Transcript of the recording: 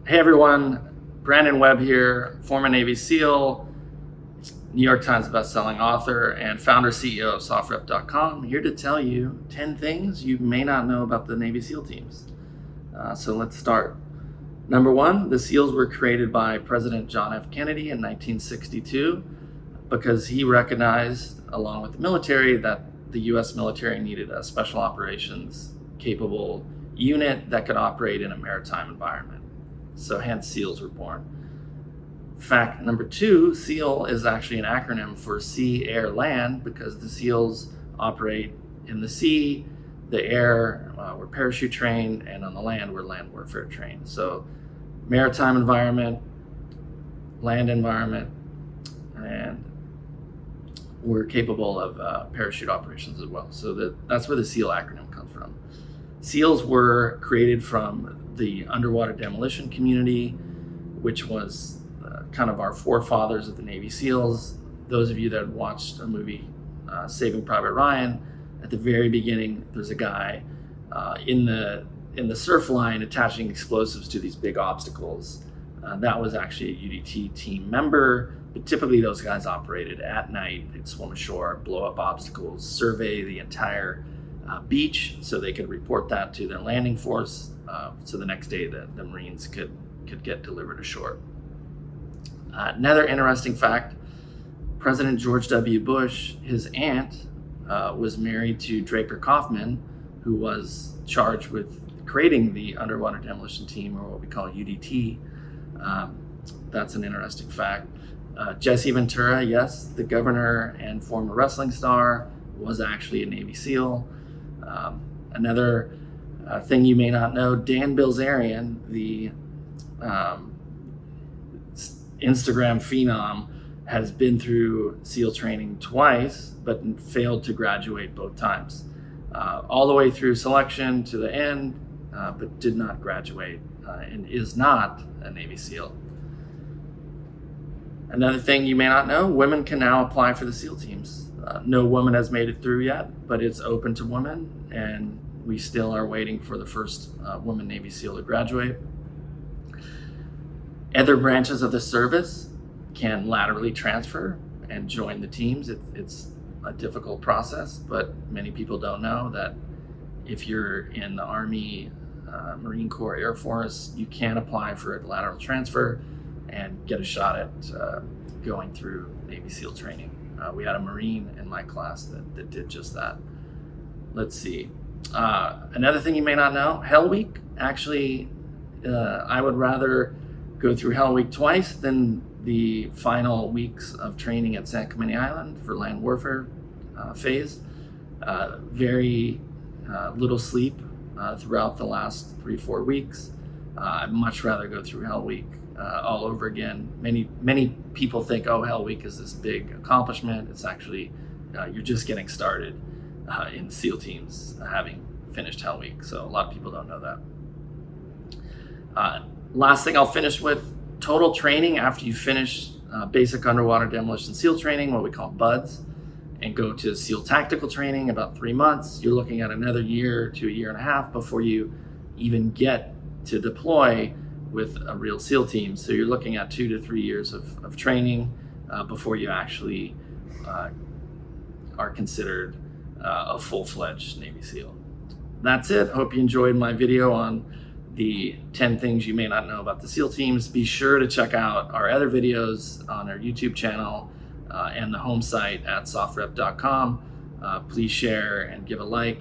Hey everyone, Brandon Webb here, former Navy SEAL, New York Times bestselling author, and founder CEO of SOFREP.com, here to tell you 10 things you may not know about the Navy SEAL teams. So let's start. Number one, the SEALs were created by President John F. Kennedy in 1962 because he recognized, along with the military, that the U.S. military needed a special operations capable unit that could operate in a maritime environment. So hence SEALs were born. Fact number two, SEAL is actually an acronym for sea, air, land, because the SEALs operate in the sea, the air, we're parachute trained, and on the land, we're land warfare trained. So maritime environment, land environment, and we're capable of parachute operations as well. So that's where the SEAL acronym comes from. SEALs were created from the underwater demolition community, which was kind of our forefathers of the Navy SEALs. Those of you that watched a movie, Saving Private Ryan, at the very beginning, there's a guy in the surf line attaching explosives to these big obstacles. That was actually a UDT team member, but typically those guys operated at night. They'd swim ashore, blow up obstacles, survey the entire beach so they could report that to their landing force, so the next day the Marines could get delivered ashore. Another interesting fact, President George W. Bush, his aunt was married to Draper Kaufman, who was charged with creating the underwater demolition team, or what we call UDT. That's an interesting fact. Jesse Ventura, yes, the governor and former wrestling star, was actually a Navy SEAL. Another thing you may not know, Dan Bilzerian, the Instagram phenom, has been through SEAL training twice, but failed to graduate both times. All the way through selection to the end, but did not graduate and is not a Navy SEAL. Another thing you may not know, women can now apply for the SEAL teams. No woman has made it through yet, but it's open to women, and we still are waiting for the first woman Navy SEAL to graduate. Other branches of the service can laterally transfer and join the teams. It's a difficult process, but many people don't know that if you're in the Army, Marine Corps, Air Force, you can apply for a lateral transfer and get a shot at going through Navy SEAL training. We had a Marine in my class that did just that. Let's see. Another thing you may not know, Hell Week. Actually, I would rather go through Hell Week twice than the final weeks of training at San Clemente Island for land warfare phase. Very little sleep throughout the last 3-4 weeks. I'd much rather go through Hell Week all over again. Many people think, oh, Hell Week is this big accomplishment. It's actually, you're just getting started in SEAL teams having finished Hell Week. So a lot of people don't know that. Last thing I'll finish with, total training after you finish basic underwater demolition SEAL training, what we call BUDS, and go to SEAL tactical training, about 3 months. You're looking at another year to a year and a half before you even get to deploy with a real SEAL team. So you're looking at 2 to 3 years of training before you actually are considered a full-fledged Navy SEAL. That's it. Hope you enjoyed my video on the 10 things you may not know about the SEAL teams. Be sure to check out our other videos on our YouTube channel and the home site at SOFREP.com. Please share and give a like.